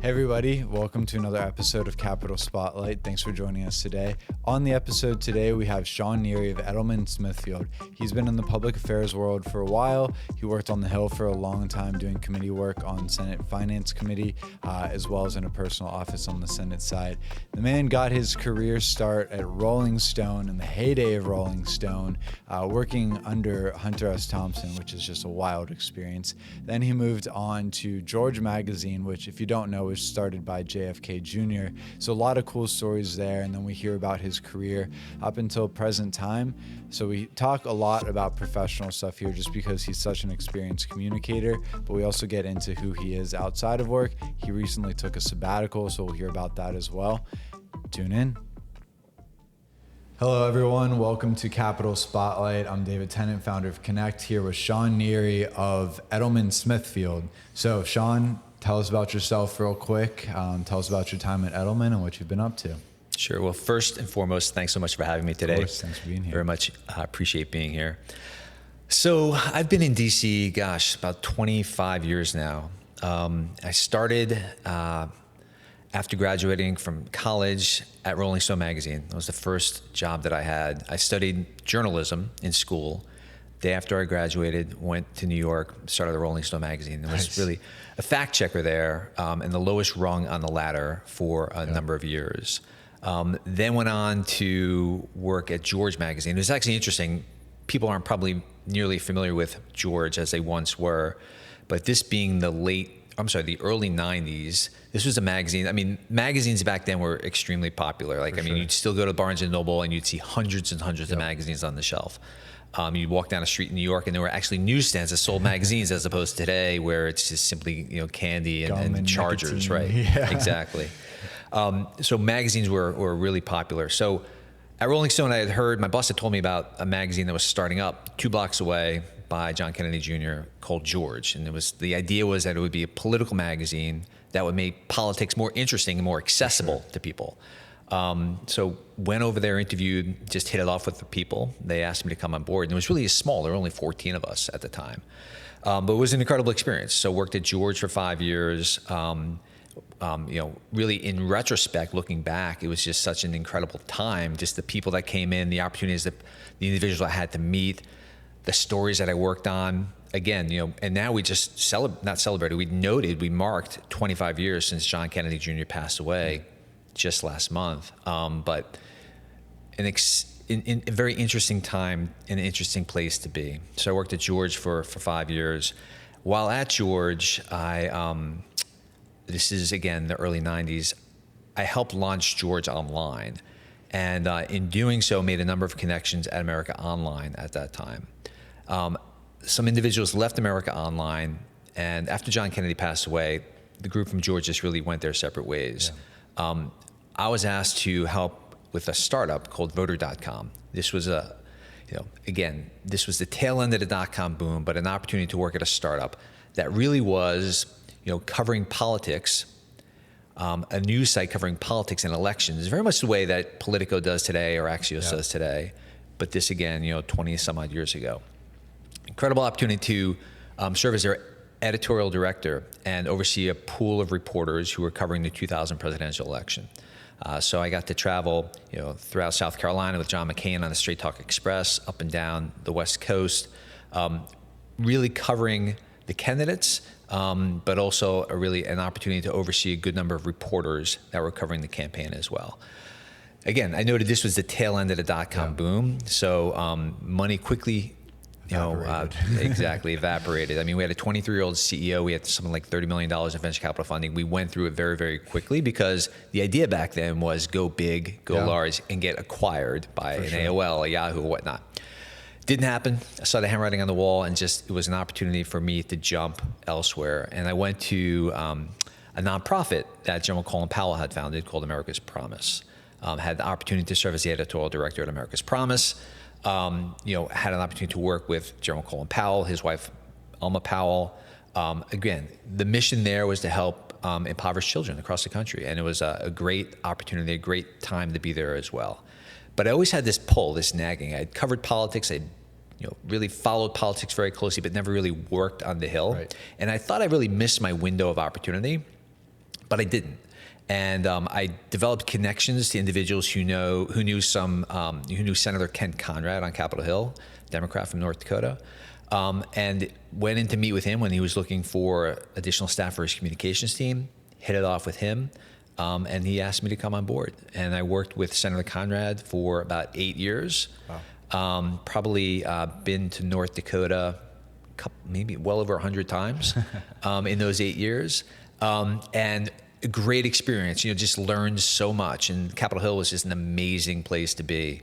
Hey everybody, welcome to another episode of Capital Spotlight. Thanks for joining us today. On the episode today, we have Sean Neary of Edelman Smithfield. He's been in the public affairs world for a while. He worked on the Hill for a long time doing committee work on Senate Finance Committee, as well as in a personal office on the Senate side. The man got his career start at Rolling Stone in the heyday of Rolling Stone, working under Hunter S. Thompson, which is just a wild experience. Then he moved on to George Magazine, which, if you don't know, was started by JFK Jr. So a lot of cool stories there, and then we hear about his career up until present time. So we talk a lot about professional stuff here just because he's such an experienced communicator, but we also get into who he is outside of work. He recently took a sabbatical, so we'll hear about that as well. Tune in. Hello everyone, welcome to Capital Spotlight. I'm David Tennant, founder of Connect, here with Sean Neary of Edelman Smithfield. So Sean, tell us about yourself real quick. Tell us about your time at Edelman and what you've been up to. Sure. Well, first and foremost, thanks so much for having me today. Of course, thanks for being here. Very much appreciate being here. So I've been in DC, about 25 years now. I started after graduating from college at Rolling Stone Magazine. That was the first job that I had. I studied journalism in school. Day after I graduated, went to New York, started the Rolling Stone Magazine. It was really a fact checker there, and the lowest rung on the ladder for a number of years. Then went on to work at George Magazine. It was actually interesting. People aren't probably nearly familiar with George as they once were, but this being the early 90s, this was a magazine. I mean, magazines back then were extremely popular. You'd still go to Barnes & Noble and you'd see hundreds and hundreds of magazines on the shelf. You'd walk down a street in New York and there were actually newsstands that sold magazines as opposed to today where it's just simply, candy and chargers, right? Yeah. Exactly. So magazines were really popular. So at Rolling Stone, I had heard, my boss had told me about a magazine that was starting up 2 blocks away by John Kennedy Jr. called George. And the idea was that it would be a political magazine that would make politics more interesting and more accessible to people. So went over there, interviewed, just hit it off with the people. They asked me to come on board, and it was really small. There were only 14 of us at the time. But it was an incredible experience. So worked at George for 5 years. Really in retrospect, looking back, it was just such an incredible time. Just the people that came in, the opportunities that the individuals I had to meet, the stories that I worked on. Again, and now we just we marked 25 years since John Kennedy Jr. passed away just last month. But in a very interesting time, an interesting place to be. So I worked at George for 5 years. While at George, this is again the early 90s, I helped launch George Online. And in doing so, made a number of connections at America Online at that time. Some individuals left America Online, and after John Kennedy passed away, the group from George just really went their separate ways. Yeah. I was asked to help with a startup called Voter.com. This was this was the tail end of the .com boom, but an opportunity to work at a startup that really was, covering politics, a news site covering politics and elections, very much the way that Politico does today or Axios does today. But this again, 20 some odd years ago. Incredible opportunity to serve as their editorial director and oversee a pool of reporters who were covering the 2000 presidential election. So I got to travel, throughout South Carolina with John McCain on the Straight Talk Express, up and down the West Coast, really covering the candidates, but also an opportunity to oversee a good number of reporters that were covering the campaign as well. Again, I noted this was the tail end of the .com boom, so money quickly evaporated. I mean, we had a 23-year-old CEO. We had something like $30 million of venture capital funding. We went through it very, very quickly because the idea back then was go big, go large, and get acquired by an AOL, a Yahoo, or whatnot. Didn't happen. I saw the handwriting on the wall, and it was an opportunity for me to jump elsewhere. And I went to a nonprofit that General Colin Powell had founded called America's Promise. Had the opportunity to serve as the editorial director at America's Promise. Had an opportunity to work with General Colin Powell, his wife, Alma Powell. Again, the mission there was to help impoverished children across the country. And it was a great opportunity, a great time to be there as well. But I always had this pull, this nagging. I'd covered politics. I'd really followed politics very closely, but never really worked on the Hill. Right. And I thought I really missed my window of opportunity. but I didn't. And I developed connections to individuals who knew Senator Kent Conrad on Capitol Hill, Democrat from North Dakota, and went in to meet with him when he was looking for additional staff for his communications team. Hit it off with him, and he asked me to come on board. And I worked with Senator Conrad for about 8 years. Wow. Probably been to North Dakota maybe well over 100 times in those 8 years. And a great experience, just learned so much. And Capitol Hill was just an amazing place to be.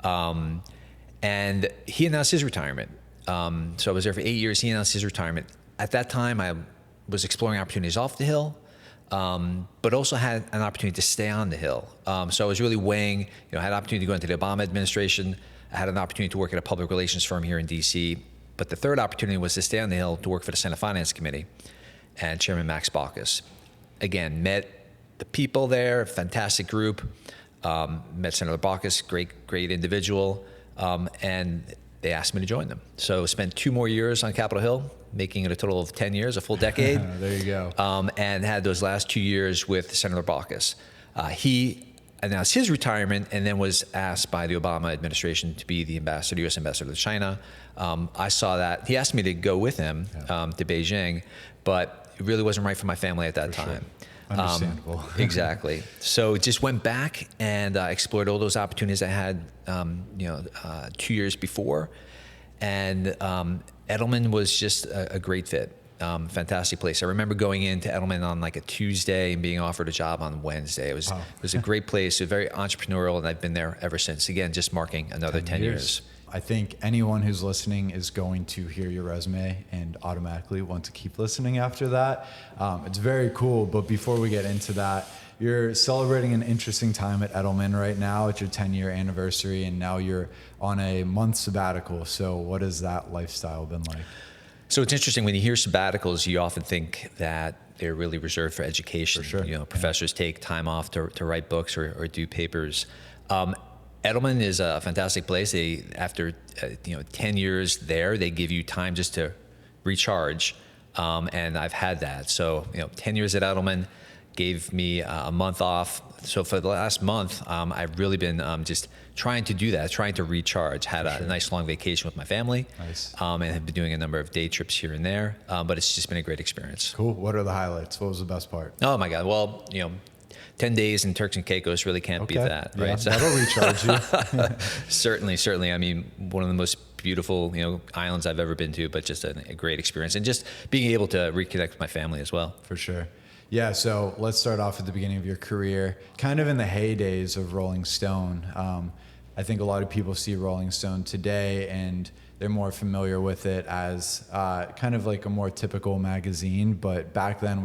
And he announced his retirement. So I was there for 8 years. He announced his retirement. At that time, I was exploring opportunities off the Hill, but also had an opportunity to stay on the Hill. So I was really weighing, I had an opportunity to go into the Obama administration. I had an opportunity to work at a public relations firm here in DC. But the third opportunity was to stay on the Hill to work for the Senate Finance Committee and Chairman Max Baucus. Again, met the people there, fantastic group. Met Senator Baucus, great individual, and they asked me to join them. So spent 2 more years on Capitol Hill, making it a total of 10 years, a full decade. There you go. And had those last 2 years with Senator Baucus. He announced his retirement and then was asked by the Obama administration to be the U.S. ambassador to China. I saw that. He asked me to go with him to Beijing, but it really wasn't right for my family at that time. Sure. Understandable. Exactly. So just went back and explored all those opportunities I had, 2 years before. And Edelman was just a great fit. Fantastic place. I remember going into Edelman on like a Tuesday and being offered a job on Wednesday. It was a great place, very entrepreneurial, and I've been there ever since. Again, just marking another 10 years. I think anyone who's listening is going to hear your resume and automatically want to keep listening after that. It's very cool, but before we get into that, you're celebrating an interesting time at Edelman right now. It's your 10-year anniversary, and now you're on a month sabbatical. So what has that lifestyle been like? So it's interesting, when you hear sabbaticals, you often think that they're really reserved for education. For sure. Professors take time off to write books or do papers. Edelman is a fantastic place. After 10 years there, they give you time just to recharge, and I've had that. So 10 years at Edelman gave me a month off. So for the last month, I've really been just trying to do that, trying to recharge. Had a nice long vacation with my family, nice. And have been doing a number of day trips here and there. But it's just been a great experience. Cool. What are the highlights? What was the best part? Oh my God. Well, 10 days in Turks and Caicos really can't beat that, right? Yeah, so that'll recharge you. Certainly. I mean, one of the most beautiful, islands I've ever been to, but just a great experience, and just being able to reconnect with my family as well. For sure. Yeah, so let's start off at the beginning of your career, kind of in the heydays of Rolling Stone. I think a lot of people see Rolling Stone today and they're more familiar with it as kind of like a more typical magazine, but back then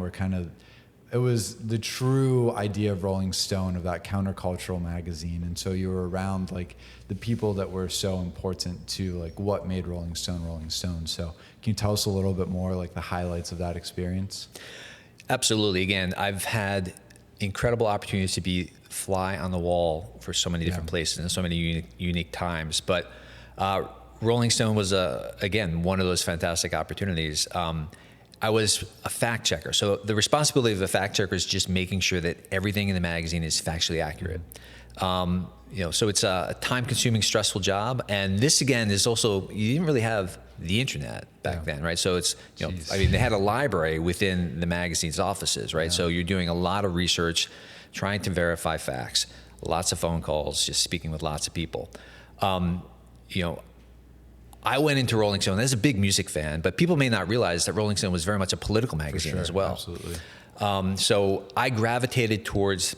it was the true idea of Rolling Stone, of that countercultural magazine. And so you were around like the people that were so important to like what made Rolling Stone Rolling Stone. So can you tell us a little bit more like the highlights of that experience? Absolutely. Again, I've had incredible opportunities to be fly on the wall for so many different places and so many unique times. But Rolling Stone was, again, one of those fantastic opportunities. I was a fact checker. So the responsibility of a fact checker is just making sure that everything in the magazine is factually accurate. So it's a time-consuming, stressful job. And this, again, is also, you didn't really have the internet back then, right? So it's, they had a library within the magazine's offices, right? So you're doing a lot of research, trying to verify facts, lots of phone calls, just speaking with lots of people. I went into Rolling Stone as a big music fan, but people may not realize that Rolling Stone was very much a political magazine as well. Absolutely. So I gravitated towards,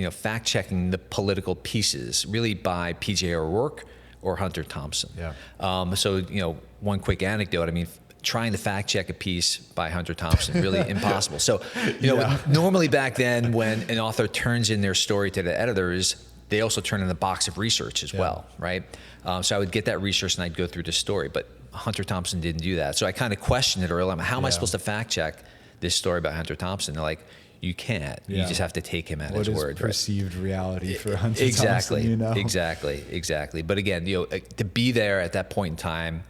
fact checking the political pieces, really by P.J. O'Rourke or Hunter Thompson. Yeah. So one quick anecdote. I mean, trying to fact check a piece by Hunter Thompson, really impossible. So normally back then, when an author turns in their story to the editors, they also turn in a box of research as well, right? So I would get that research and I'd go through the story, but Hunter Thompson didn't do that. So I kind of questioned it early on. How am I supposed to fact check this story about Hunter Thompson? They're like, you can't. You just have to take him at his word. What is perceived reality for Hunter Thompson? Exactly. Exactly. But again, to be there at that point in time,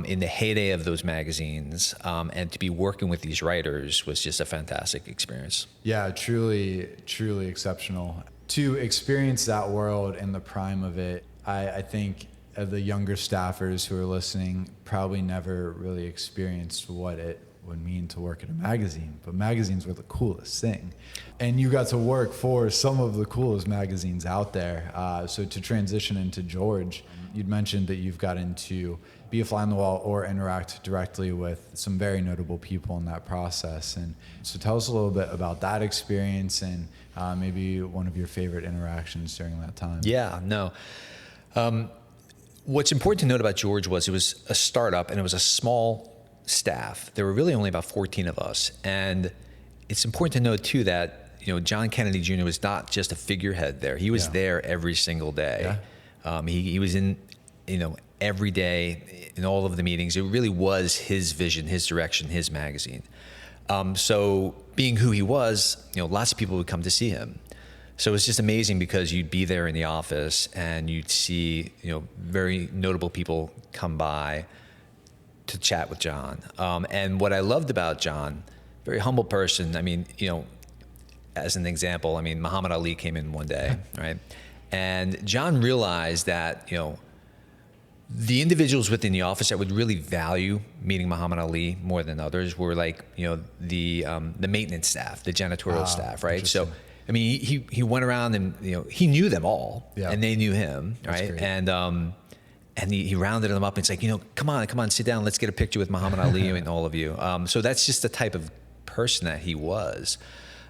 in the heyday of those magazines, and to be working with these writers was just a fantastic experience. Yeah, truly, truly exceptional. To experience that world in the prime of it, I think the younger staffers who are listening probably never really experienced what it would mean to work at a magazine, but magazines were the coolest thing. And you got to work for some of the coolest magazines out there. So to transition into George, you'd mentioned that you've gotten to be a fly on the wall or interact directly with some very notable people in that process. And so tell us a little bit about that experience and maybe one of your favorite interactions during that time. Yeah, no. What's important to note about George was it was a startup and it was a small staff. There were really only about 14 of us. And it's important to note too that, John Kennedy Jr. was not just a figurehead there. He was there every single day. Yeah. He was in, every day in all of the meetings. It really was his vision, his direction, his magazine. So being who he was, lots of people would come to see him. So it was just amazing because you'd be there in the office and you'd see, very notable people come by to chat with John. And what I loved about John, very humble person. I mean, as an example, Muhammad Ali came in one day, right? And John realized that, the individuals within the office that would really value meeting Muhammad Ali more than others were like, the maintenance staff, the janitorial staff, right? So, he went around and, he knew them all and they knew him, right? And he rounded them up and it's like, come on, sit down. Let's get a picture with Muhammad Ali and all of you. So that's just the type of person that he was.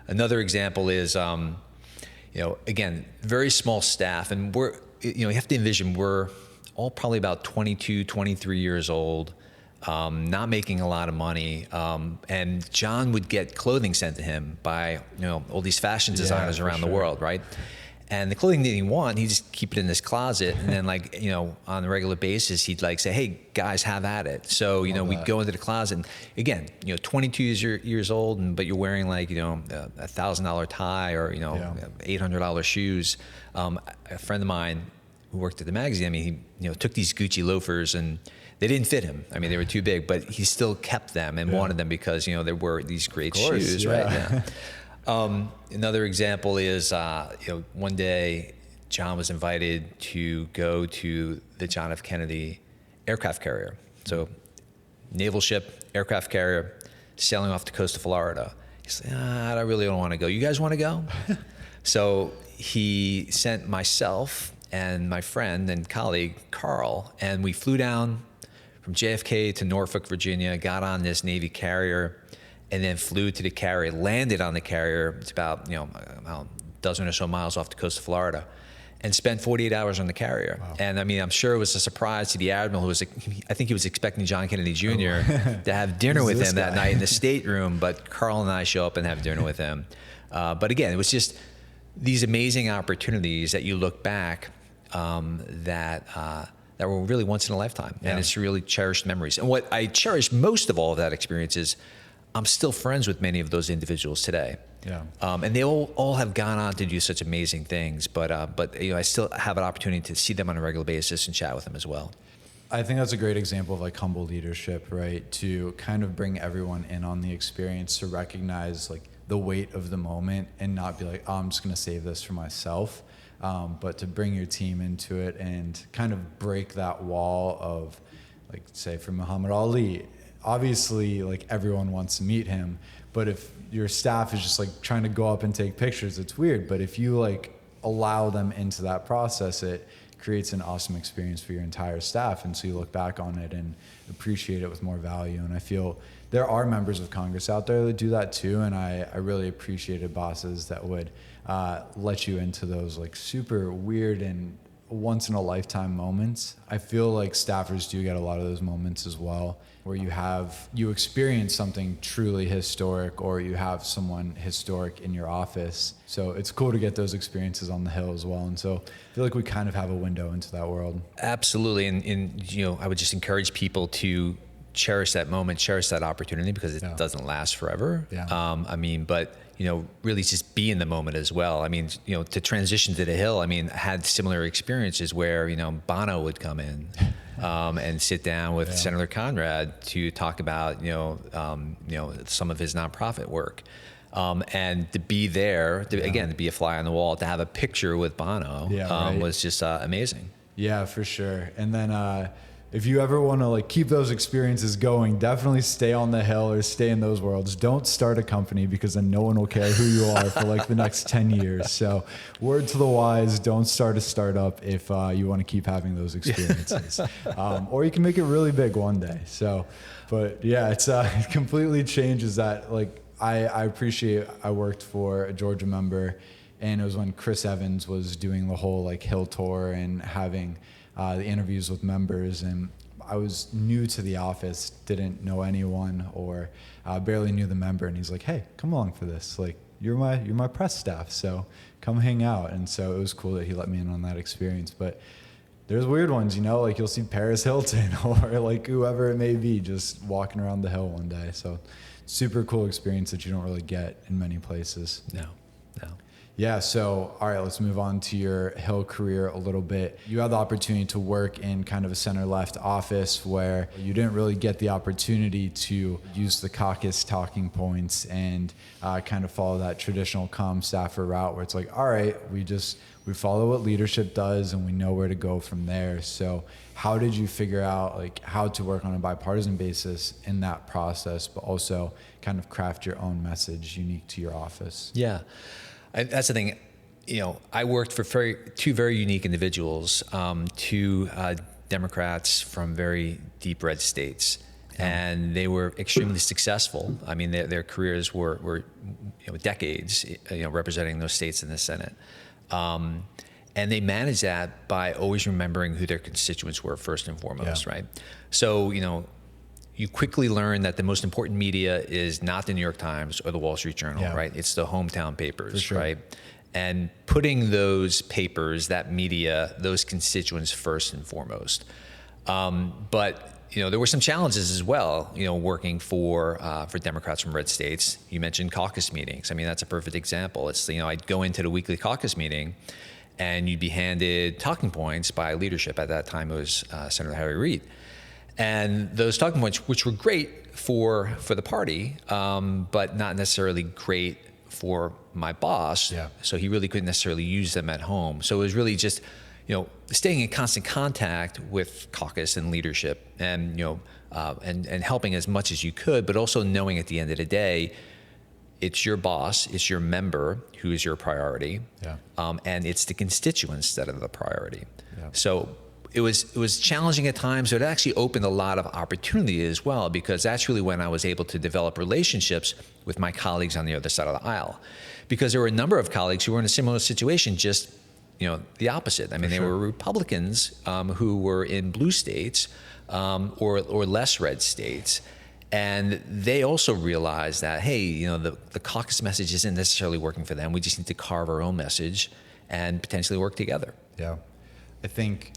Another example is, again, very small staff. And we're, you have to envision we're all probably about 22, 23 years old, not making a lot of money. And John would get clothing sent to him by, all these fashion designers around the world, right? And the clothing that he want, he'd just keep it in his closet. And then on a regular basis, he'd say, hey, guys, have at it. So, we'd go into the closet and again, 22 years old, but you're wearing $1,000 tie or, $800 shoes. A friend of mine who worked at the magazine, he, took these Gucci loafers and they didn't fit him. They were too big, but he still kept them and wanted them because, there were these great shoes, right? Yeah. Another example is, one day John was invited to go to the John F. Kennedy aircraft carrier. So naval ship, aircraft carrier, sailing off the coast of Florida. He's like, I really don't want to go. You guys want to go? So he sent myself and my friend and colleague, Carl, and we flew down from JFK to Norfolk, Virginia, got on this Navy carrier, and then flew to the carrier, landed on the carrier. It's about, a dozen or so miles off the coast of Florida, and spent 48 hours on the carrier. Wow. And I'm sure it was a surprise to the admiral who was, I think he was expecting John Kennedy Jr. to have dinner with him that night in the stateroom, but Carl and I show up and have dinner with him. But again, it was just these amazing opportunities that you look back that were really once in a lifetime. Yeah. And it's really cherished memories. And what I cherish most of all of that experience is I'm still friends with many of those individuals today. Yeah. And they all have gone on to do such amazing things, but I still have an opportunity to see them on a regular basis and chat with them as well. I think that's a great example of humble leadership, right? To kind of bring everyone in on the experience, to recognize the weight of the moment and not be like, oh, I'm just going to save this for myself. But to bring your team into it and kind of break that wall of, say, for Muhammad Ali, obviously, everyone wants to meet him, but if your staff is just trying to go up and take pictures, it's weird. But if you allow them into that process, it creates an awesome experience for your entire staff. And so you look back on it and appreciate it with more value. And I feel there are members of Congress out there that do that too. And I really appreciated bosses that would let you into those super weird and once in a lifetime moments. I feel like staffers do get a lot of those moments as well, where you experience something truly historic, or you have someone historic in your office. So it's cool to get those experiences on the Hill as well. And so I feel like we kind of have a window into that world. Absolutely. And I would just encourage people to cherish that moment, cherish that opportunity, because it doesn't last forever. Yeah. But really just be in the moment as well. I mean, to transition to the Hill, I mean, I had similar experiences where, Bono would come in and sit down with Senator Conrad to talk about, some of his nonprofit work. And to be there, again, to be a fly on the wall, to have a picture with Bono was just amazing. Yeah, for sure. And then if you ever want to like keep those experiences going, definitely stay on the Hill or stay in those worlds. Don't start a company, because then no one will care who you are for like the next 10 years. So word to the wise, don't start a startup if you want to keep having those experiences. Or you can make it really big one day. So, but yeah, it completely changes that. Like I appreciate, I worked for a Georgia member, and it was when Chris Evans was doing the whole like Hill tour and having the interviews with members, and I was new to the office, didn't know anyone, or barely knew the member, and he's like, "Hey, come along for this. Like, you're my press staff, so come hang out." And so it was cool that he let me in on that experience. But there's weird ones, like you'll see Paris Hilton or like whoever it may be just walking around the Hill one day. So super cool experience that you don't really get in many places. No. Yeah, so all right, let's move on to your Hill career a little bit. You had the opportunity to work in kind of a center-left office where you didn't really get the opportunity to use the caucus talking points and kind of follow that traditional comm staffer route where it's like, all right, we follow what leadership does and we know where to go from there. So how did you figure out like how to work on a bipartisan basis in that process, but also kind of craft your own message unique to your office? Yeah. That's the thing, I worked for two very unique individuals, two Democrats from very deep red states, and they were extremely successful. I mean, their careers were decades, representing those states in the Senate. And they managed that by always remembering who their constituents were first and foremost, right? So, you quickly learn that the most important media is not the New York Times or the Wall Street Journal, right? It's the hometown papers, right? And putting those papers, that media, those constituents first and foremost. But there were some challenges as well, working for Democrats from red states. You mentioned caucus meetings. I mean, that's a perfect example. It's, I'd go into the weekly caucus meeting and you'd be handed talking points by leadership. At that time, it was Senator Harry Reid. And those talking points, which were great for the party, but not necessarily great for my boss. Yeah. So he really couldn't necessarily use them at home. So it was really just, staying in constant contact with caucus and leadership, and and helping as much as you could, but also knowing at the end of the day, it's your boss, it's your member who is your priority, and it's the constituents that are the priority. Yeah. So it was challenging at times, but it actually opened a lot of opportunity as well, because that's really when I was able to develop relationships with my colleagues on the other side of the aisle. Because there were a number of colleagues who were in a similar situation, just the opposite. I mean, they were Republicans who were in blue states or less red states. And they also realized that, hey, the caucus message isn't necessarily working for them. We just need to carve our own message and potentially work together. Yeah. I think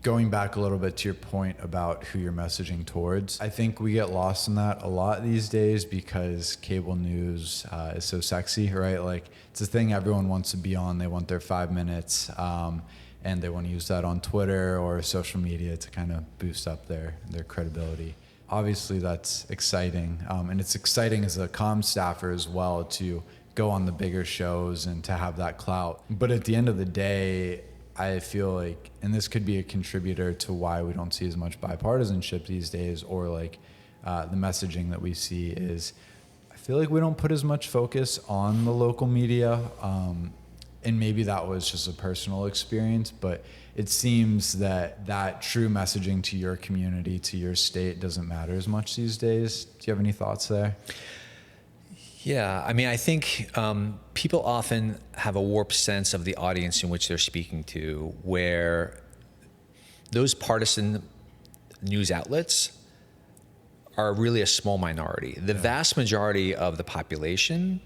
going back a little bit to your point about who you're messaging towards, I think we get lost in that a lot these days because cable news is so sexy, right? Like it's a thing everyone wants to be on. They want their 5 minutes and they want to use that on Twitter or social media to kind of boost up their credibility. Obviously that's exciting. And it's exciting as a comm staffer as well to go on the bigger shows and to have that clout. But at the end of the day, I feel like, and this could be a contributor to why we don't see as much bipartisanship these days, or like the messaging that we see is, I feel like we don't put as much focus on the local media. And maybe that was just a personal experience, but it seems that true messaging to your community, to your state doesn't matter as much these days. Do you have any thoughts there? Yeah, I mean, I think people often have a warped sense of the audience in which they're speaking to, where those partisan news outlets are really a small minority. The vast majority of the population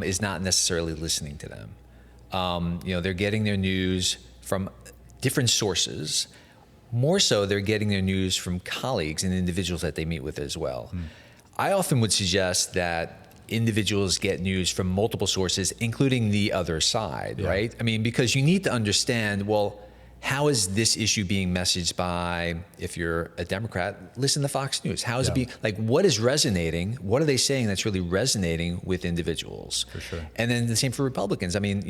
is not necessarily listening to them. They're getting their news from different sources. More so, they're getting their news from colleagues and individuals that they meet with as well. I often would suggest that individuals get news from multiple sources, including the other side, right? I mean, because you need to understand, well, how is this issue being messaged by, if you're a Democrat, listen to Fox News. How is it being, like, what is resonating? What are they saying that's really resonating with individuals? For sure. And then the same for Republicans. I mean,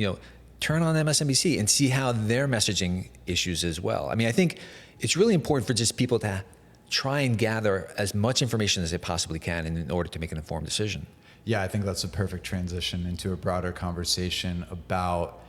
turn on MSNBC and see how they're messaging issues as well. I mean, I think it's really important for just people to try and gather as much information as they possibly can in order to make an informed decision. Yeah, I think that's a perfect transition into a broader conversation about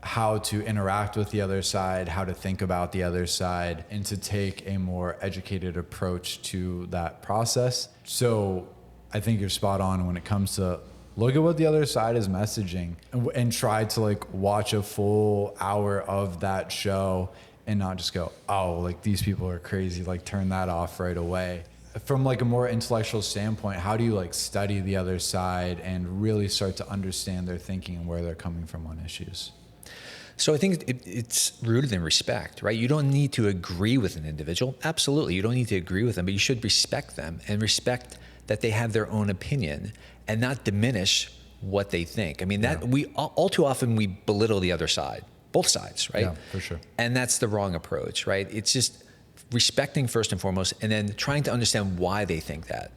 how to interact with the other side, how to think about the other side, and to take a more educated approach to that process. So I think you're spot on when it comes to look at what the other side is messaging and try to like watch a full hour of that show and not just go, oh, like these people are crazy, like turn that off right away. From like a more intellectual standpoint, how do you like study the other side and really start to understand their thinking and where they're coming from on issues? So I think it's rooted in respect, right? You don't need to agree with an individual. Absolutely, you don't need to agree with them, but you should respect them and respect that they have their own opinion and not diminish what they think. I mean, that we all too often we belittle the other side, both sides, right? Yeah, for sure. And that's the wrong approach, right? It's just respecting first and foremost, and then trying to understand why they think that.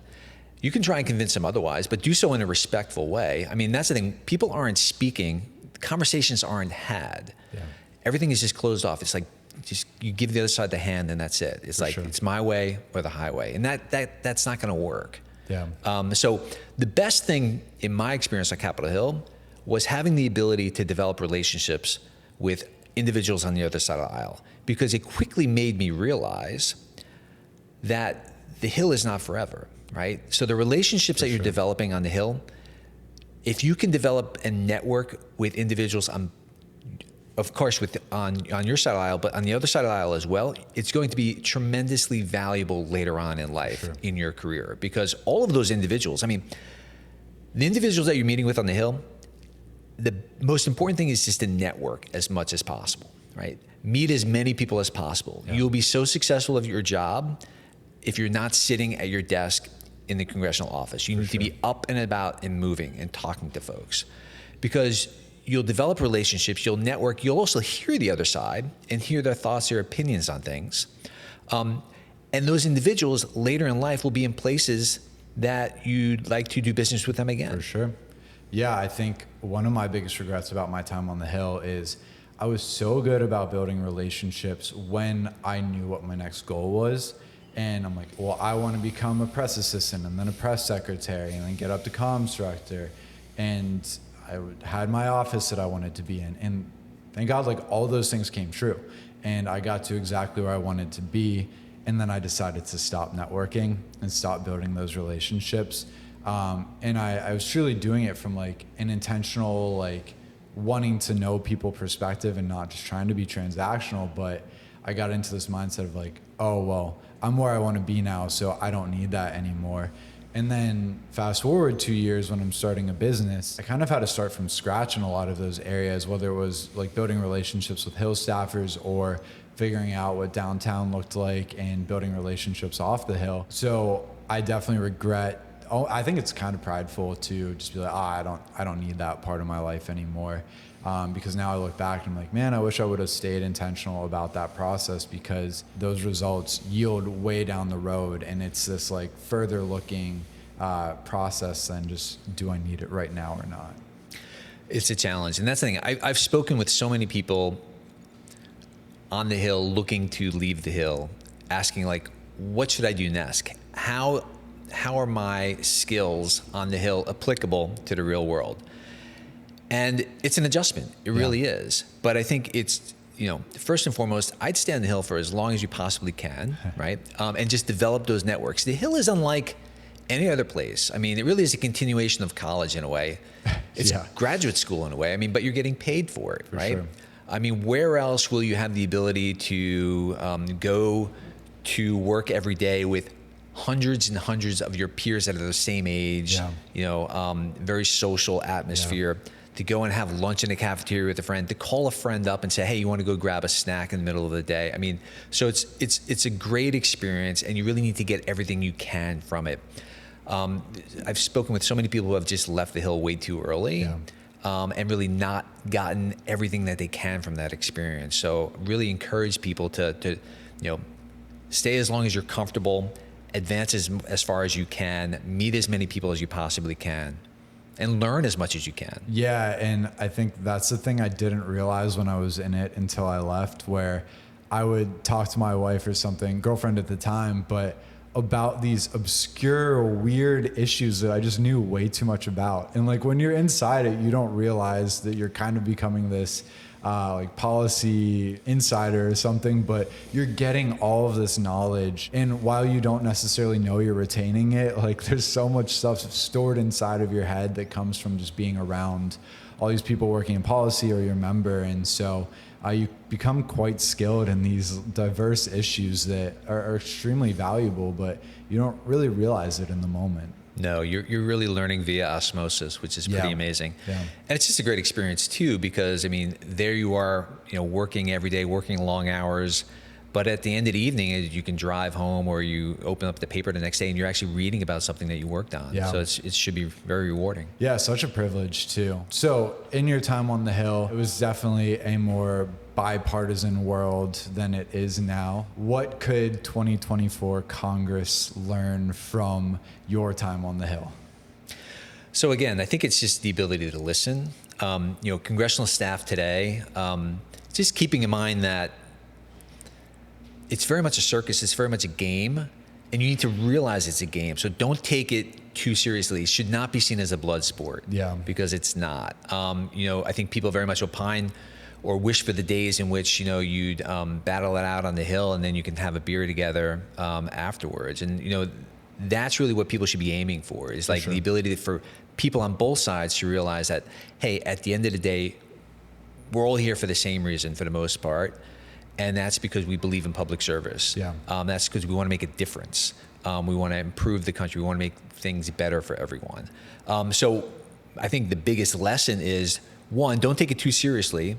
You can try and convince them otherwise, but do so in a respectful way. I mean, that's the thing. People aren't speaking. Conversations aren't had. Yeah. Everything is just closed off. It's like just you give the other side the hand and that's it. It's For like sure. It's my way or the highway, and that's not going to work. Yeah. So the best thing in my experience on Capitol Hill was having the ability to develop relationships with individuals on the other side of the aisle, because it quickly made me realize that the Hill is not forever, right? So the relationships that you're developing on the Hill, if you can develop a network with individuals of course, on your side of the aisle, but on the other side of the aisle as well, it's going to be tremendously valuable later on in life in your career, because all of those individuals, I mean, the individuals that you're meeting with on the Hill, the most important thing is just to network as much as possible, right? Meet as many people as possible. Yeah. You'll be so successful at your job if you're not sitting at your desk in the congressional office. You need to be up and about and moving and talking to folks, because you'll develop relationships, you'll network, you'll also hear the other side and hear their thoughts, their opinions on things. And those individuals later in life will be in places that you'd like to do business with them again. For sure. Yeah, I think one of my biggest regrets about my time on the Hill is I was so good about building relationships when I knew what my next goal was. And I'm like, well, I want to become a press assistant and then a press secretary and then get up to comms director. And I had my office that I wanted to be in. And thank God, like all those things came true. And I got to exactly where I wanted to be. And then I decided to stop networking and stop building those relationships. And I was truly doing it from like an intentional, like wanting to know people perspective and not just trying to be transactional. But I got into this mindset of like, oh, well, I'm where I want to be now, so I don't need that anymore. And then fast forward 2 years when I'm starting a business, I kind of had to start from scratch in a lot of those areas, whether it was like building relationships with Hill staffers or figuring out what downtown looked like and building relationships off the Hill. So I definitely regret, I think it's kind of prideful to just be like, I don't need that part of my life anymore. Because now I look back and I'm like, man, I wish I would have stayed intentional about that process, because those results yield way down the road. And it's this like further looking process than just, do I need it right now or not? It's a challenge. And that's the thing. I've spoken with so many people on the Hill looking to leave the Hill, asking like, what should I do next? How are my skills on the Hill applicable to the real world? And it's an adjustment. It really is. But I think it's, first and foremost, I'd stay on the Hill for as long as you possibly can, right? And just develop those networks. The Hill is unlike any other place. I mean, it really is a continuation of college in a way. It's graduate school in a way. I mean, but you're getting paid for it, right? Sure. I mean, where else will you have the ability to go to work every day with hundreds and hundreds of your peers that are the same age, very social atmosphere, to go and have lunch in a cafeteria with a friend, to call a friend up and say, hey, you want to go grab a snack in the middle of the day? I mean, so it's a great experience, and you really need to get everything you can from it. I've spoken with so many people who have just left the Hill way too early. Yeah. And really not gotten everything that they can from that experience. So really encourage people to stay as long as you're comfortable, advance as far as you can, meet as many people as you possibly can, and learn as much as you can. Yeah, and I think that's the thing I didn't realize when I was in it until I left, where I would talk to my wife or something, girlfriend at the time, but about these obscure, weird issues that I just knew way too much about. And like when you're inside it, you don't realize that you're kind of becoming this like policy insider or something, but you're getting all of this knowledge. And while you don't necessarily know you're retaining it, like there's so much stuff stored inside of your head that comes from just being around all these people working in policy or your member. And so you become quite skilled in these diverse issues that are extremely valuable, but you don't really realize it in the moment. No, you're really learning via osmosis, which is pretty amazing. Yeah. And it's just a great experience too, because I mean, there you are, working every day, working long hours, but at the end of the evening, you can drive home or you open up the paper the next day and you're actually reading about something that you worked on. Yeah. So it should be very rewarding. Yeah, such a privilege too. So in your time on the Hill, it was definitely a more bipartisan world than it is now. What could 2024 Congress learn from your time on the Hill? So again, I think it's just the ability to listen. Congressional staff today, just keeping in mind that it's very much a circus, it's very much a game, and you need to realize it's a game. So don't take it too seriously. It should not be seen as a blood sport. Yeah. Because it's not. I think people very much opine or wish for the days in which, you'd battle it out on the Hill and then you can have a beer together afterwards. And, that's really what people should be aiming for, is like the ability for people on both sides to realize that, hey, at the end of the day, we're all here for the same reason for the most part. And that's because we believe in public service. Yeah. That's because we want to make a difference. We want to improve the country. We want to make things better for everyone. So I think the biggest lesson is, one, don't take it too seriously.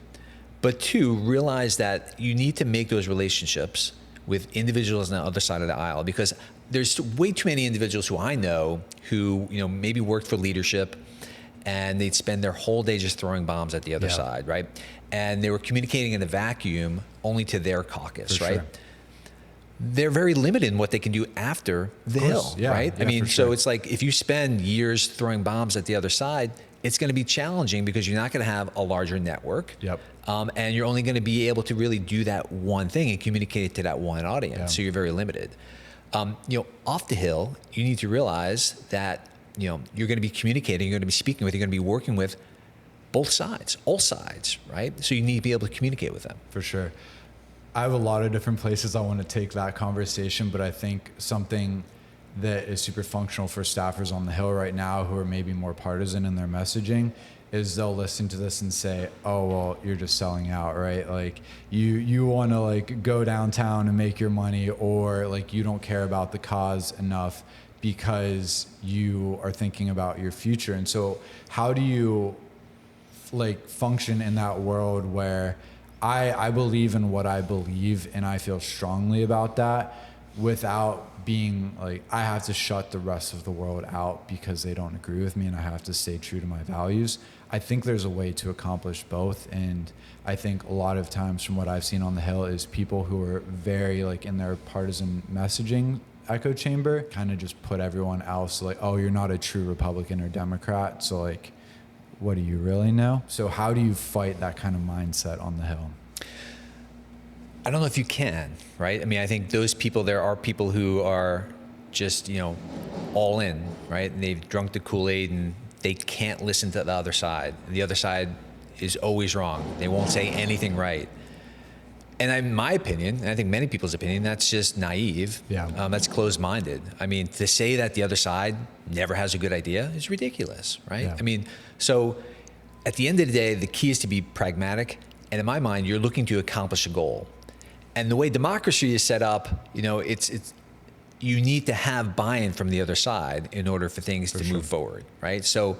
But two, realize that you need to make those relationships with individuals on the other side of the aisle, because there's way too many individuals who I know who, maybe worked for leadership and they'd spend their whole day just throwing bombs at the other side, right? And they were communicating in a vacuum only to their caucus, right? They're very limited in what they can do after the Hill, right? Yeah, I mean, so it's like if you spend years throwing bombs at the other side, it's going to be challenging because you're not going to have a larger network. And you're only going to be able to really do that one thing and communicate it to that one audience. So you're very limited. Off the Hill, you need to realize that, you're going to be communicating, you're going to be speaking with, you're going to be working with both sides, all sides, right? So you need to be able to communicate with them. For sure. I have a lot of different places I want to take that conversation, but I think something that is super functional for staffers on the Hill right now who are maybe more partisan in their messaging is they'll listen to this and say, oh, well, you're just selling out, right? Like you want to like go downtown and make your money, or like you don't care about the cause enough because you are thinking about your future. And so how do you like function in that world where I believe in what I believe and I feel strongly about that without being like, I have to shut the rest of the world out because they don't agree with me and I have to stay true to my values? I think there's a way to accomplish both. And I think a lot of times from what I've seen on the Hill is people who are very like in their partisan messaging echo chamber kind of just put everyone else like, oh, you're not a true Republican or Democrat, so like, what do you really know? So how do you fight that kind of mindset on the Hill? I don't know if you can, right? I mean, I think those people, there are people who are just, all in, right? And they've drunk the Kool-Aid and they can't listen to the other side. The other side is always wrong. They won't say anything right. And in my opinion, and I think many people's opinion, that's just naive. That's closed-minded. I mean, to say that the other side never has a good idea is ridiculous, right? I mean, so at the end of the day, the key is to be pragmatic. And in my mind, you're looking to accomplish a goal. And the way democracy is set up, it's you need to have buy-in from the other side in order for things to move forward, right? So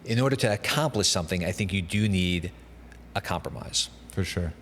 in order to accomplish something, I think you do need a compromise. For sure.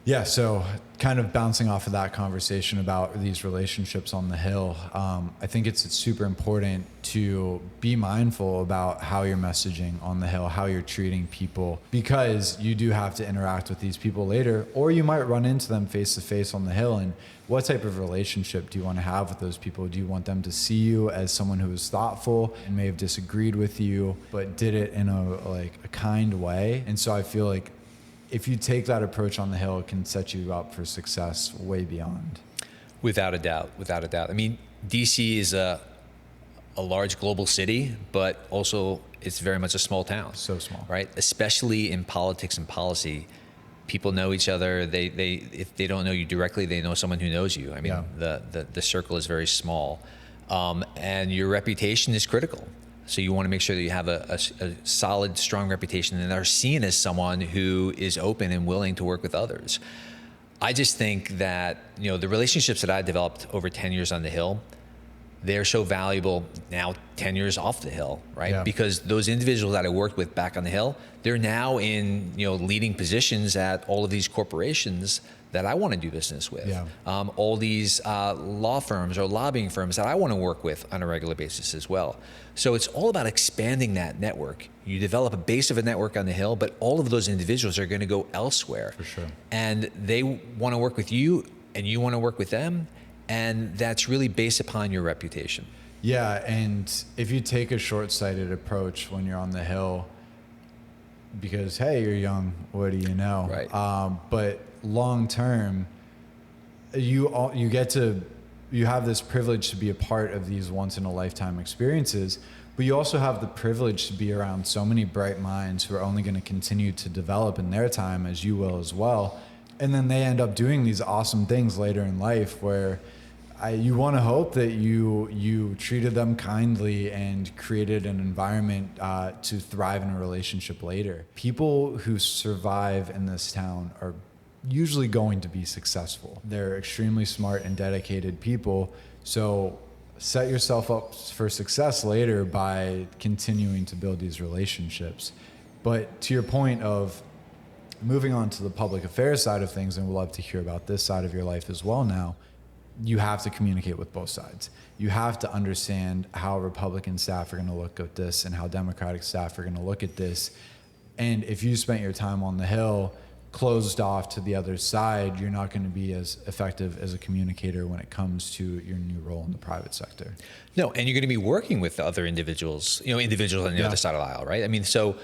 Yeah, so kind of bouncing off of that conversation about these relationships on the Hill, I think it's super important to be mindful about how you're messaging on the Hill, how you're treating people, because you do have to interact with these people later, or you might run into them face to face on the Hill. And what type of relationship do you want to have with those people? Do you want them to see you as someone who is thoughtful and may have disagreed with you, but did it in a kind way? And so I feel like if you take that approach on the Hill, it can set you up for success way beyond. Without a doubt, without a doubt. I mean, DC is a large global city, but also it's very much a small town. So small. Right? Especially in politics and policy. People know each other. If they don't know you directly, they know someone who knows you. I mean, the circle is very small. And your reputation is critical. So you want to make sure that you have a solid, strong reputation and are seen as someone who is open and willing to work with others. I just think that, the relationships that I developed over 10 years on the Hill, they're so valuable now 10 years off the Hill, right? Yeah. Because those individuals that I worked with back on the Hill, they're now in, leading positions at all of these corporations that I want to do business with. Yeah. All these law firms or lobbying firms that I want to work with on a regular basis as well. So it's all about expanding that network. You develop a base of a network on the Hill, but all of those individuals are going to go elsewhere. For sure. And they want to work with you and you want to work with them. And that's really based upon your reputation. Yeah, and if you take a short-sighted approach when you're on the Hill, because, hey, you're young, what do you know? Right. But long term, you have this privilege to be a part of these once-in-a-lifetime experiences, but you also have the privilege to be around so many bright minds who are only going to continue to develop in their time, as you will as well. And then they end up doing these awesome things later in life where you want to hope that you treated them kindly and created an environment to thrive in a relationship later. People who survive in this town are usually going to be successful. They're extremely smart and dedicated people. So set yourself up for success later by continuing to build these relationships. But to your point of moving on to the public affairs side of things, and we'd love to hear about this side of your life as well now, you have to communicate with both sides. You have to understand how Republican staff are going to look at this and how Democratic staff are going to look at this. And if you spent your time on the Hill closed off to the other side, you're not going to be as effective as a communicator when it comes to your new role in the private sector. No, and you're going to be working with other individuals, individuals on the other side of the aisle, right? I mean, so,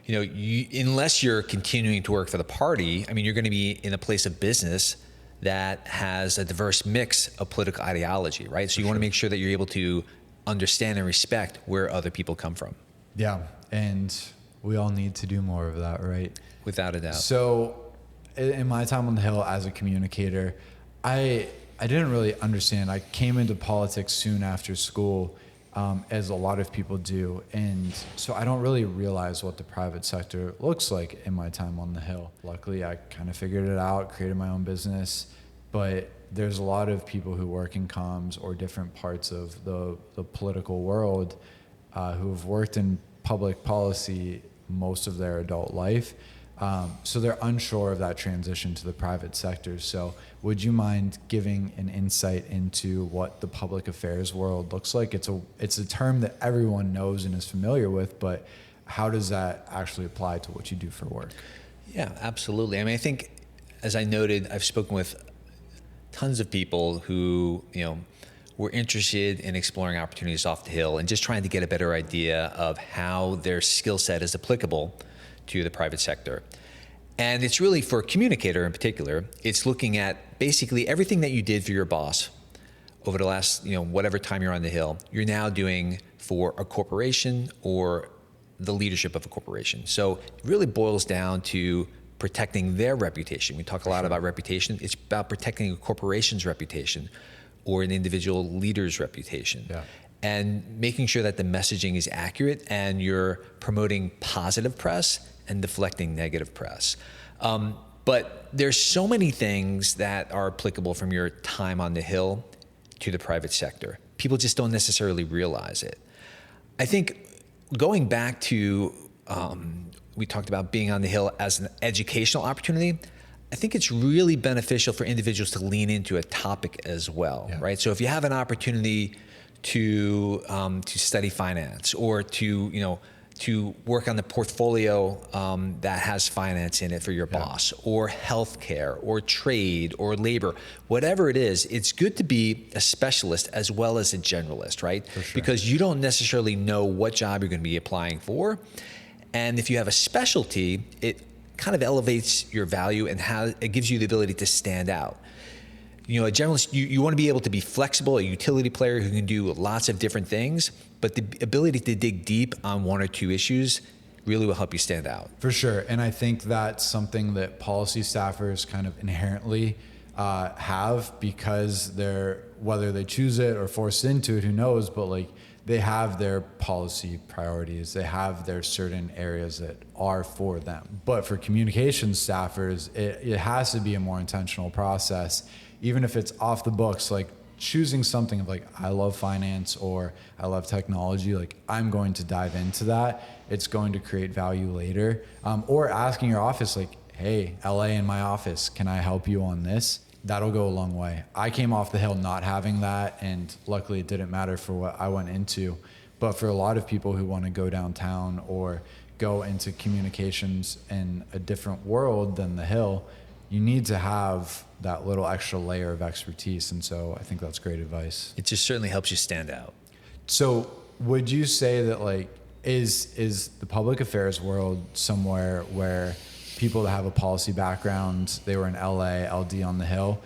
unless you're continuing to work for the party, I mean, you're going to be in a place of business that has a diverse mix of political ideology, right? So you want to make sure that you're able to understand and respect where other people come from. Yeah, and we all need to do more of that, right? Without a doubt. So in my time on the Hill as a communicator, I didn't really understand. I came into politics soon after school, as a lot of people do. And so I don't really realize what the private sector looks like in my time on the Hill. Luckily, I kind of figured it out, created my own business. But there's a lot of people who work in comms or different parts of the political world who have worked in public policy most of their adult life. So they're unsure of that transition to the private sector. So would you mind giving an insight into what the public affairs world looks like? It's a term that everyone knows and is familiar with, but how does that actually apply to what you do for work? Yeah, absolutely. I mean, I think, as I noted, I've spoken with tons of people who, were interested in exploring opportunities off the Hill and just trying to get a better idea of how their skill set is applicable to the private sector. And it's really, for a communicator in particular, it's looking at basically everything that you did for your boss over the last, whatever time you're on the Hill, you're now doing for a corporation or the leadership of a corporation. So it really boils down to protecting their reputation. We talk a lot about reputation. It's about protecting a corporation's reputation or an individual leader's reputation. Yeah. And making sure that the messaging is accurate and you're promoting positive press and deflecting negative press. But there's so many things that are applicable from your time on the Hill to the private sector. People just don't necessarily realize it. I think going back to, we talked about being on the Hill as an educational opportunity. I think it's really beneficial for individuals to lean into a topic as well, right? So if you have an opportunity to study finance, or to work on the portfolio that has finance in it for your boss, or healthcare, or trade, or labor, whatever it is, it's good to be a specialist as well as a generalist, right? For sure. Because you don't necessarily know what job you're going to be applying for. And if you have a specialty, it kind of elevates your value and it gives you the ability to stand out. A generalist, you want to be able to be flexible, a utility player who can do lots of different things, but the ability to dig deep on one or two issues really will help you stand out. For sure. And I think that's something that policy staffers kind of inherently have, because whether they choose it or forced into it, who knows, but like they have their policy priorities. They have their certain areas that are for them. But for communications staffers, it has to be a more intentional process. Even if it's off the books, like choosing something of like, I love finance or I love technology, like I'm going to dive into that. It's going to create value later. Or asking your office like, hey, LA in my office, can I help you on this? That'll go a long way. I came off the hill not having that, and luckily it didn't matter for what I went into. But for a lot of people who want to go downtown or go into communications in a different world than the hill, you need to have that little extra layer of expertise. And so I think that's great advice. It just certainly helps you stand out. So would you say that like, is the public affairs world somewhere where people that have a policy background, they were in LA, LD on the Hill,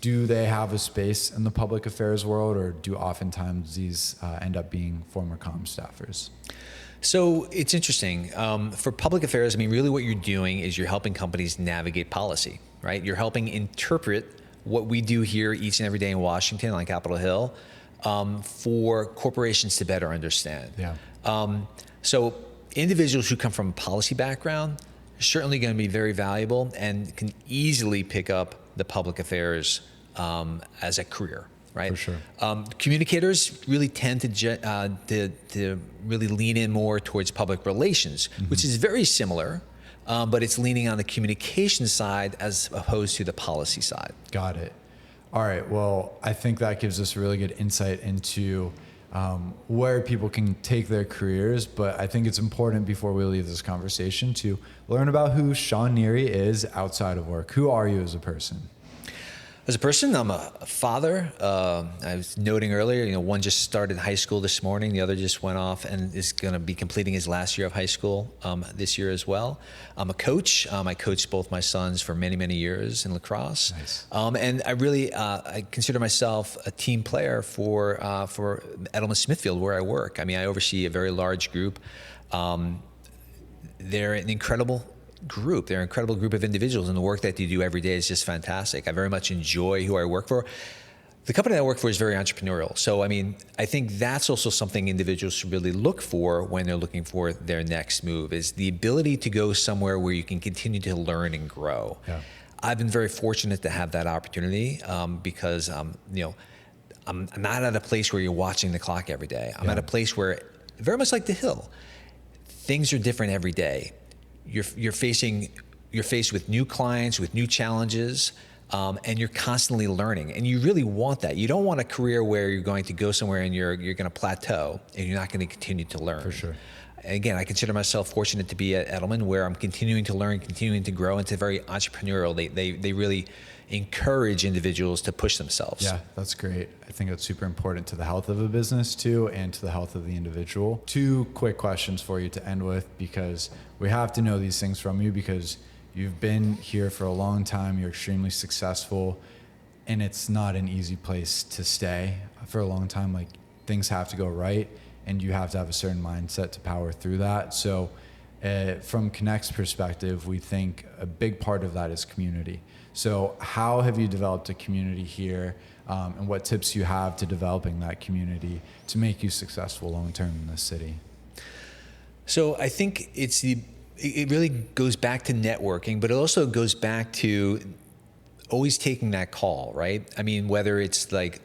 do they have a space in the public affairs world, or do oftentimes these end up being former comm staffers? So it's interesting. For public affairs, I mean, really what you're doing is you're helping companies navigate policy, right? You're helping interpret what we do here each and every day in Washington on Capitol Hill for corporations to better understand. So individuals who come from a policy background are certainly going to be very valuable and can easily pick up the public affairs as a career. Right. For sure. Communicators really tend to really lean in more towards public relations, which is very similar, but it's leaning on the communication side as opposed to the policy side. Got it. All right. Well, I think that gives us really good insight into where people can take their careers. But I think it's important before we leave this conversation to learn about who Sean Neary is outside of work. Who are you as a person? As a person, I'm a father. I was noting earlier, one just started high school this morning. The other just went off and is going to be completing his last year of high school this year as well. I'm a coach. I coached both my sons for many, many years in lacrosse. Nice. And I really, I consider myself a team player for Edelman Smithfield, where I work. I mean, I oversee a very large group. They're an incredible group. They're an incredible group of individuals, and the work that they do every day is just fantastic. I very much enjoy who I work for. The company I work for is very entrepreneurial. So, I mean, I think that's also something individuals should really look for when they're looking for their next move, is the ability to go somewhere where you can continue to learn and grow. Yeah. I've been very fortunate to have that opportunity because, I'm not at a place where you're watching the clock every day. I'm at a place where, very much like the Hill, things are different every day. You're faced with new clients, with new challenges, and you're constantly learning. And you really want that. You don't want a career where you're going to go somewhere and you're going to plateau and you're not going to continue to learn. For sure. And again, I consider myself fortunate to be at Edelman, where I'm continuing to learn, continuing to grow. And it's very entrepreneurial. They really encourage individuals to push themselves. Yeah, that's great. I think that's super important to the health of a business too, and to the health of the individual. 2 quick questions for you to end with, because we have to know these things from you, because you've been here for a long time, you're extremely successful, and it's not an easy place to stay for a long time. Like, things have to go right, and you have to have a certain mindset to power through that. So from Connect's perspective, we think a big part of that is community. So how have you developed a community here, and what tips you have to developing that community to make you successful long-term in this city? So I think it really goes back to networking, but it also goes back to always taking that call, right? I mean, whether it's like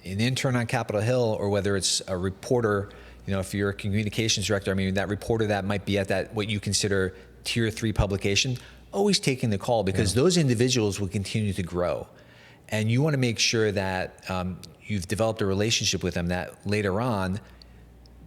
an intern on Capitol Hill or whether it's a reporter, if you're a communications director, I mean, that reporter that might be at that, what you consider tier 3 publication, always taking the call, because those individuals will continue to grow. And you want to make sure that you've developed a relationship with them that later on,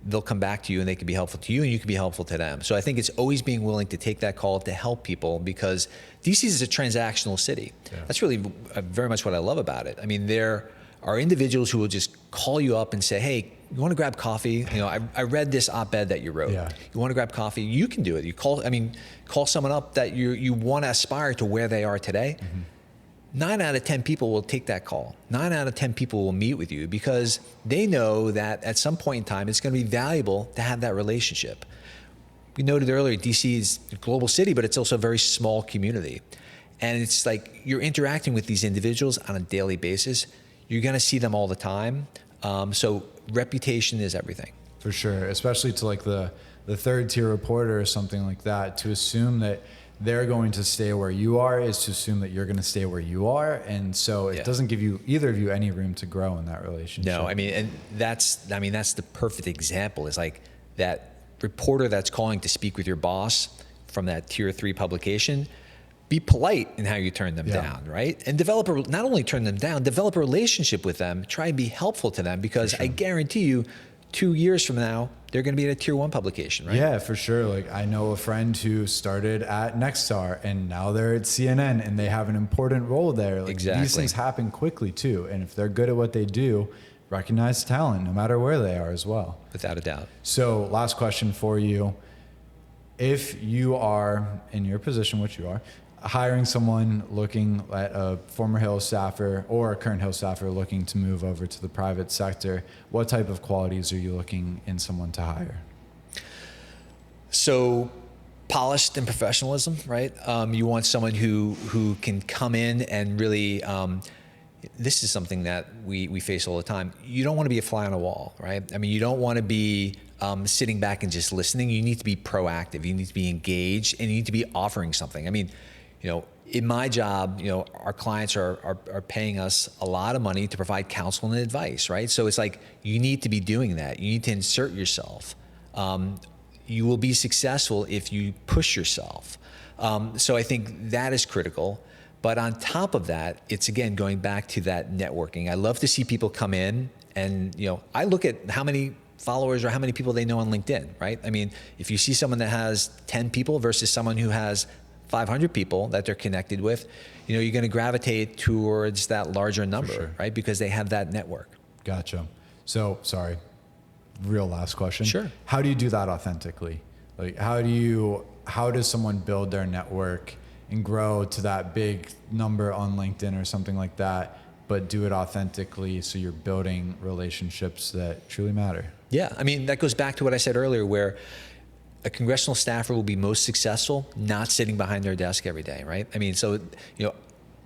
they'll come back to you and they can be helpful to you and you can be helpful to them. So I think it's always being willing to take that call to help people, because DC is a transactional city. Yeah. That's really very much what I love about it. I mean, there are individuals who will just call you up and say, hey, you want to grab coffee? You know, I read this op-ed that you wrote. Yeah. You want to grab coffee? You can do it. You call someone up that you want to aspire to where they are today. Mm-hmm. 9 out of 10 people will take that call. 9 out of 10 people will meet with you because they know that at some point in time, it's going to be valuable to have that relationship. We noted earlier, DC is a global city, but it's also a very small community. And it's like you're interacting with these individuals on a daily basis. You're going to see them all the time. So reputation is everything. For sure, especially to like the third tier reporter or something like that, to assume that they're going to stay where you are is to assume that you're going to stay where you are. And so it doesn't give you, either of you, any room to grow in that relationship. No, and that's the perfect example, is like that reporter that's calling to speak with your boss from that tier 3 publication. Be polite in how you turn them down, right? And not only turn them down, develop a relationship with them. Try and be helpful to them, because I guarantee you 2 years from now, they're going to be in a tier 1 publication, right? Yeah, for sure. Like, I know a friend who started at Nexstar and now they're at CNN and they have an important role there. Like, exactly. These things happen quickly too. And if they're good at what they do, recognize talent no matter where they are as well. Without a doubt. So last question for you. If you are in your position, which you are, hiring someone looking at a former Hill staffer or a current Hill staffer looking to move over to the private sector, what type of qualities are you looking in someone to hire? So polished and professionalism, right? You want someone who can come in and really, this is something that we face all the time. You don't want to be a fly on a wall, right? I mean, you don't want to be sitting back and just listening. You need to be proactive. You need to be engaged, and you need to be offering something. I mean, you know, in my job, you know, our clients are paying us a lot of money to provide counsel and advice, right? So it's like, you need to be doing that. You need to insert yourself. You will be successful if you push yourself. So I think that is critical. But on top of that, it's again going back to that networking. I love to see people come in and, you know, I look at how many followers or how many people they know on LinkedIn, right? I mean, if you see someone that has 10 people versus someone who has 500 people that they're connected with, you know, you're going to gravitate towards that larger number, right? Because they have that network. Gotcha. So, sorry, real last question. Sure. How do you do that authentically? Like, how does someone build their network and grow to that big number on LinkedIn or something like that, but do it authentically so you're building relationships that truly matter? Yeah. I mean, that goes back to what I said earlier, where a congressional staffer will be most successful not sitting behind their desk every day, right? I mean, so, you know,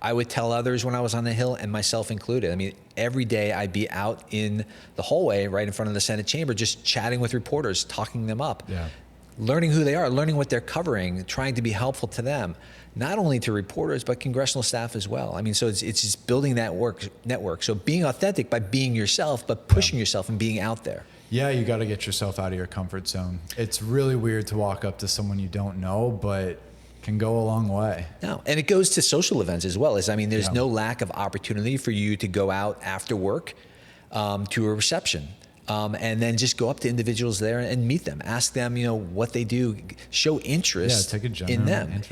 I would tell others when I was on the Hill, and myself included, I mean, every day I'd be out in the hallway right in front of the Senate chamber, just chatting with reporters, talking them up, learning who they are, learning what they're covering, trying to be helpful to them, not only to reporters, but congressional staff as well. I mean, so it's just building that network. So being authentic by being yourself, but pushing yourself and being out there. Yeah, you got to get yourself out of your comfort zone. It's really weird to walk up to someone you don't know, but can go a long way. No, and it goes to social events as well. I mean, there's no lack of opportunity for you to go out after work to a reception and then just go up to individuals there and meet them. Ask them, you know, what they do. Show interest take a general in them. Interest.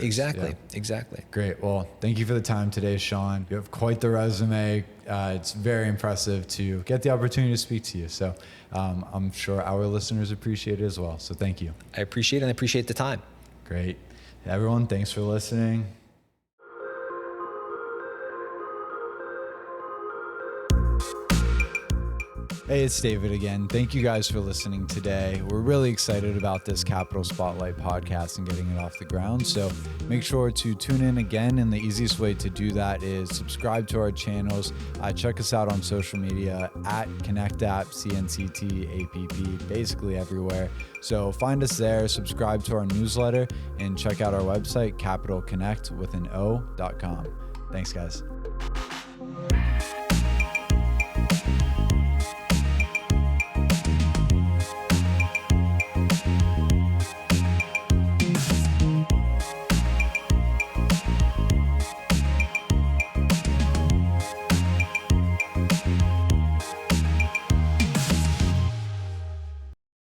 Exactly. Great. Well, thank you for the time today, Sean. You have quite the resume. It's very impressive to get the opportunity to speak to you. So I'm sure our listeners appreciate it as well. So thank you. I appreciate it, and I appreciate the time. Great. Everyone, thanks for listening. Hey, it's David again. Thank you guys for listening today. We're really excited about this Capital Spotlight podcast and getting it off the ground. So make sure to tune in again. And the easiest way to do that is subscribe to our channels. Check us out on social media at Connect App, CNCT, APP, basically everywhere. So find us there, subscribe to our newsletter, and check out our website, capitalconnect with an O.com. Thanks, guys.